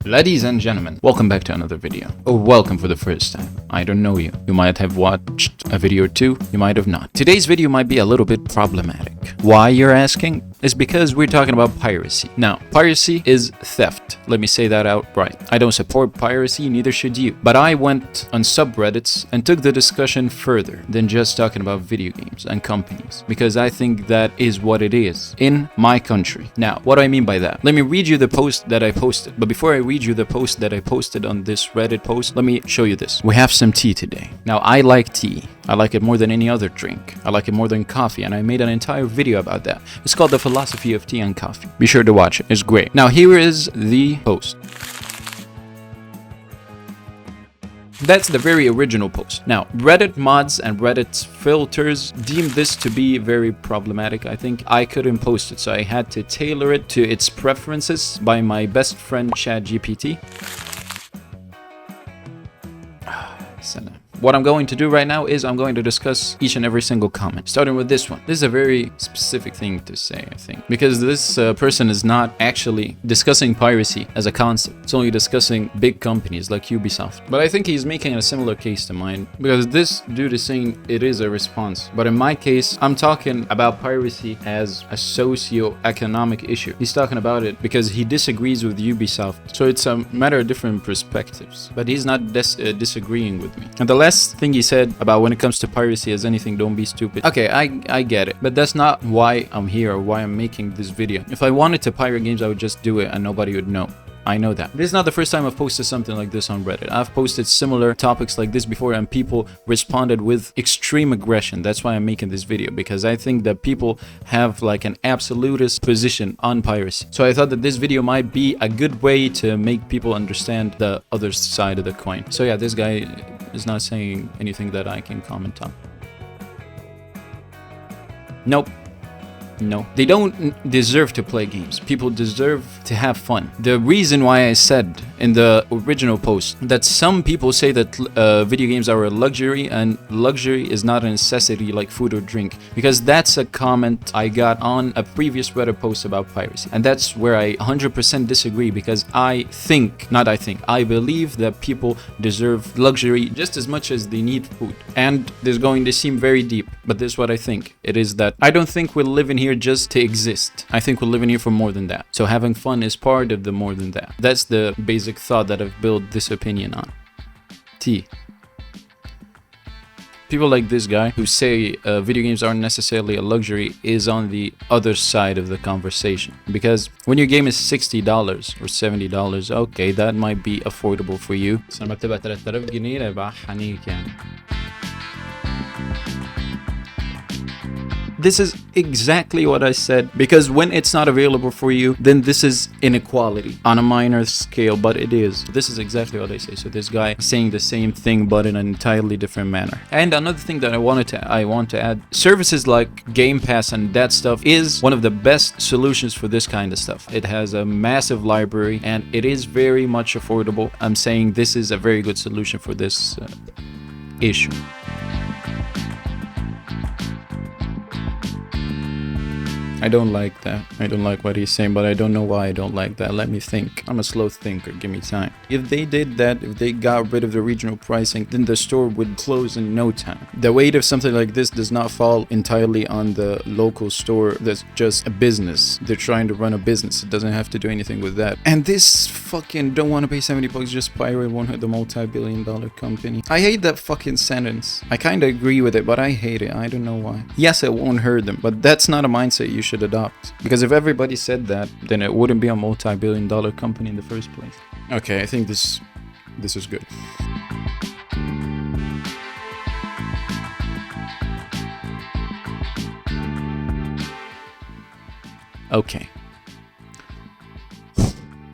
Ladies and gentlemen, welcome back to another video. Or welcome for the first time. I don't know you. You might have watched a video or two, you might have not. Today's video might be a little bit problematic. Why, you're asking? Is because we're talking about piracy. Now, piracy is theft. Let me say that outright. I don't support piracy, neither should you. But I went on subreddits and took the discussion further than just talking about video games and companies, because I think that is what it is in my country. Now, what do I mean by that? Let me read you the post that I posted. But before I read you the post that I posted on this Reddit post, let me show you this. We have some tea today. Now, I like tea. I like it more than any other drink. I like it more than coffee, and I made an entire video about that. It's called The Philosophy of Tea and Coffee. Be sure to watch it. It's great. Now, here is the post. That's the very original post. Now, Reddit mods and Reddit's filters deemed this to be very problematic. I think I couldn't post it, so I had to tailor it to its preferences by my best friend ChatGPT. What I'm going to do right now is I'm going to discuss each and every single comment, starting with this one. This is a very specific thing to say, I think, because this person is not actually discussing piracy as a concept. It's only discussing big companies like Ubisoft. But I think he's making a similar case to mine, because this dude is saying it is a response. But in my case, I'm talking about piracy as a socio-economic issue. He's talking about it because he disagrees with Ubisoft. So it's a matter of different perspectives. But he's not disagreeing with me. And the last thing he said about when it comes to piracy as anything, don't be stupid. Okay, I get it, but that's not why I'm here or why I'm making this video. If I wanted to pirate games, I would just do it and nobody would know. I know that. This is not the first time I've posted something like this on Reddit. I've posted similar topics like this before and people responded with extreme aggression. That's why I'm making this video, because I think that people have like an absolutist position on piracy. So I thought that this video might be a good way to make people understand the other side of the coin. So yeah, this guy is not saying anything that I can comment on. Nope. No, they don't deserve to play games. People deserve to have fun. The reason why I said in the original post that some people say that video games are a luxury and luxury is not a necessity like food or drink, because that's a comment I got on a previous Reddit post about piracy. And that's where I 100% disagree, because I believe that people deserve luxury just as much as they need food. And this is going to seem very deep, but this is what I think. It is that I don't think we're living here just to exist. I think we're living here for more than that. So having fun is part of the more than that. That's the basic thought that I've built this opinion on. T. People like this guy who say video games aren't necessarily a luxury is on the other side of the conversation. Because when your game is $60 or $70, okay, that might be affordable for you. This is exactly what I said, because when it's not available for you, then this is inequality on a minor scale, but it is. This is exactly what I say. So this guy saying the same thing, but in an entirely different manner. And another thing that I want to add, services like Gamepass and that stuff is one of the best solutions for this kind of stuff. It has a massive library and it is very much affordable. I'm saying this is a very good solution for this issue. I don't like that. I don't like what he's saying, but I don't know why I don't like that. Let me think. I'm a slow thinker. Give me time. If they did that, if they got rid of the regional pricing, then the store would close in no time. The weight of something like this does not fall entirely on the local store. That's just a business. They're trying to run a business. It doesn't have to do anything with that. And this fucking don't want to pay $70 just pirate won't hurt the multi-billion-dollar company. I hate that fucking sentence. I kind of agree with it, but I hate it. I don't know why. Yes, it won't hurt them, but that's not a mindset you should adopt, because if everybody said that, then it wouldn't be a multi-billion-dollar company in the first place. Okay, I think this is good. Okay.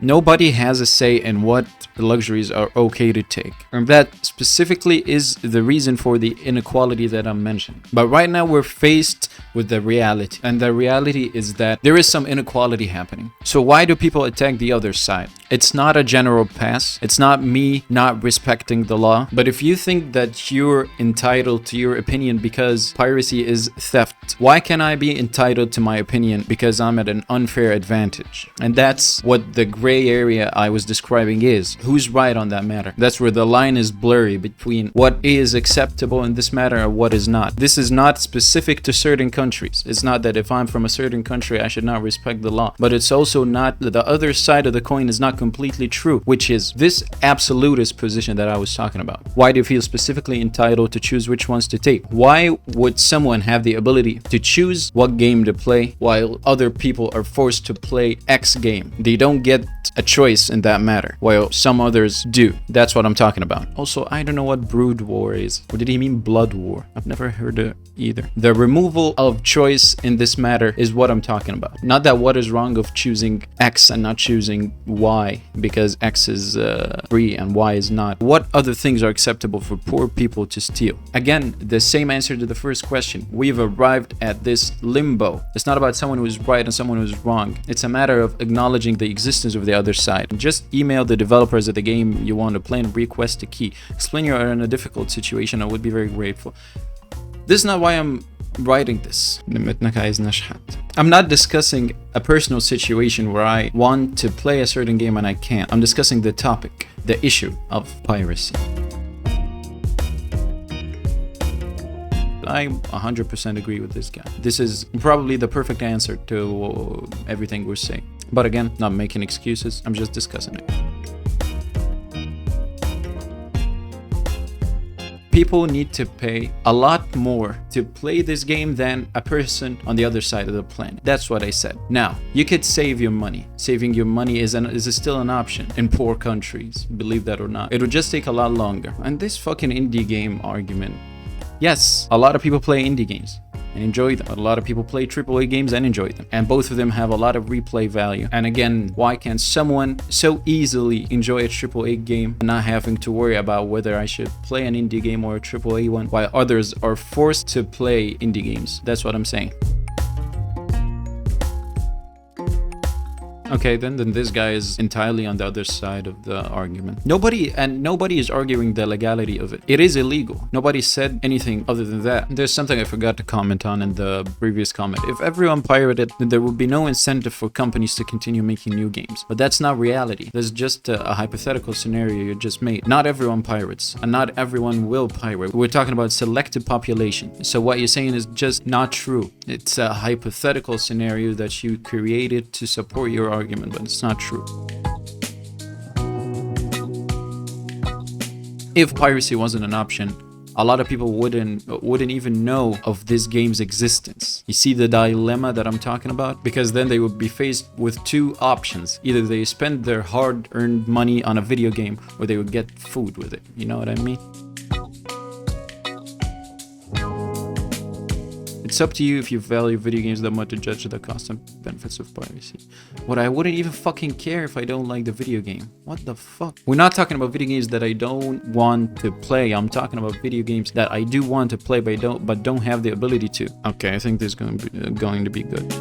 Nobody has a say in what luxuries are okay to take. And that specifically is the reason for the inequality that I'm mentioning. But right now we're faced with the reality. And the reality is that there is some inequality happening. So why do people attack the other side? It's not a general pass. It's not me not respecting the law. But if you think that you're entitled to your opinion because piracy is theft, why can't I be entitled to my opinion because I'm at an unfair advantage? And that's what the gray area I was describing is. Who's right on that matter? That's where the line is blurry between what is acceptable in this matter and what is not. This is not specific to certain countries. It's not that if I'm from a certain country, I should not respect the law. But it's also not, the other side of the coin is not completely true, which is this absolutist position that I was talking about. Why do you feel specifically entitled to choose which ones to take? Why would someone have the ability to choose what game to play while other people are forced to play X game? They don't get a choice in that matter, while some others do. That's what I'm talking about. Also, I don't know what brood war is. Or did he mean blood war? I've never heard it either. The removal of choice in this matter is what I'm talking about. Not that what is wrong of choosing X and not choosing Y because X is free and Y is not. What other things are acceptable for poor people to steal? Again, the same answer to the first question. We've arrived at this limbo. It's not about someone who is right and someone who is wrong. It's a matter of acknowledging the existence of the other side. Just email the developers of the game you want to play and request a key. Explain you're in a difficult situation. I would be very grateful. This is not why I'm writing this. I'm not discussing a personal situation where I want to play a certain game and I can't. I'm discussing the topic, the issue of piracy. I 100% agree with this guy. This is probably the perfect answer to everything we're saying. But again, not making excuses, I'm just discussing it. People need to pay a lot more to play this game than a person on the other side of the planet. That's what I said. Now, you could save your money. Saving your money is still an option in poor countries, believe that or not. It would just take a lot longer. And this fucking indie game argument. Yes, a lot of people play indie games and enjoy them. A lot of people play AAA games and enjoy them. And both of them have a lot of replay value. And again, why can someone so easily enjoy a AAA game and not having to worry about whether I should play an indie game or a AAA one, while others are forced to play indie games? That's what I'm saying. Okay, then this guy is entirely on the other side of the argument. Nobody is arguing the legality of it. It is illegal. Nobody said anything other than that. There's something I forgot to comment on in the previous comment. If everyone pirated, then there would be no incentive for companies to continue making new games. But that's not reality. That's just a hypothetical scenario you just made. Not everyone pirates, and not everyone will pirate. We're talking about selected population. So what you're saying is just not true. It's a hypothetical scenario that you created to support your argument, but it's not true. If piracy wasn't an option, a lot of people wouldn't even know of this game's existence. You see the dilemma that I'm talking about? Because then they would be faced with two options. Either they spend their hard-earned money on a video game, or they would get food with it. You know what I mean? It's up to you if you value video games that much to judge the cost and benefits of piracy. What, I wouldn't even fucking care if I don't like the video game. What the fuck? We're not talking about video games that I don't want to play. I'm talking about video games that I do want to play but don't have the ability to. Okay, I think this is going to be good.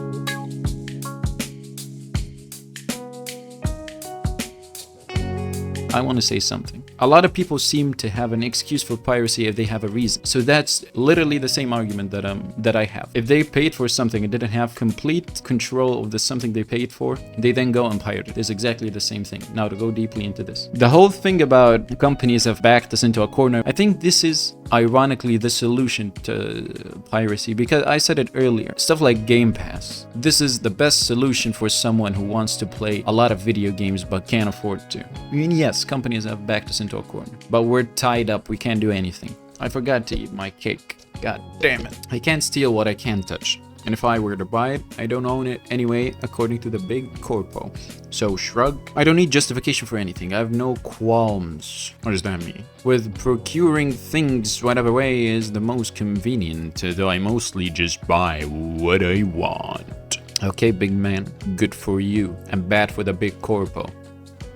I want to say something. A lot of people seem to have an excuse for piracy if they have a reason. So that's literally the same argument that I have. If they paid for something and didn't have complete control of the something they paid for, they then go and pirate it. It's exactly the same thing. Now, to go deeply into this, the whole thing about companies have backed us into a corner, I think this is ironically the solution to piracy, because I said it earlier, stuff like Gamepass. This is the best solution for someone who wants to play a lot of video games but can't afford to. I mean, yes, companies have backed us into a corner, but we're tied up. We can't do anything. I forgot to eat my cake. God damn it. I can't steal what I can't touch. And if I were to buy it, I don't own it anyway, according to the big corpo. So shrug. I don't need justification for anything. I have no qualms. What does that mean? With procuring things whatever way is the most convenient, though I mostly just buy what I want. Okay, big man. Good for you. And bad for the big corpo.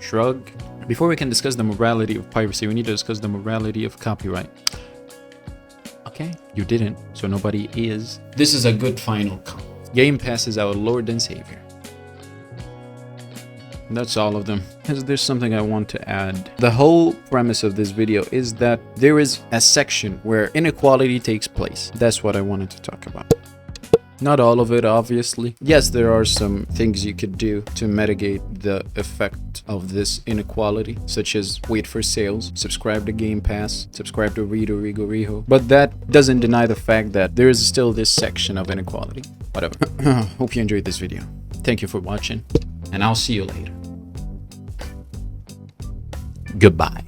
Shrug. Before we can discuss the morality of piracy, we need to discuss the morality of copyright. Okay, you didn't, so nobody is. This is a good final call. Gamepass is our Lord and Savior. That's all of them. There's something I want to add. The whole premise of this video is that there is a section where inequality takes place. That's what I wanted to talk about. Not all of it, obviously. Yes, there are some things you could do to mitigate the effect of this inequality, such as wait for sales, subscribe to Gamepass, subscribe to Rigo. But that doesn't deny the fact that there is still this section of inequality. Whatever. Hope you enjoyed this video. Thank you for watching, and I'll see you later. Goodbye.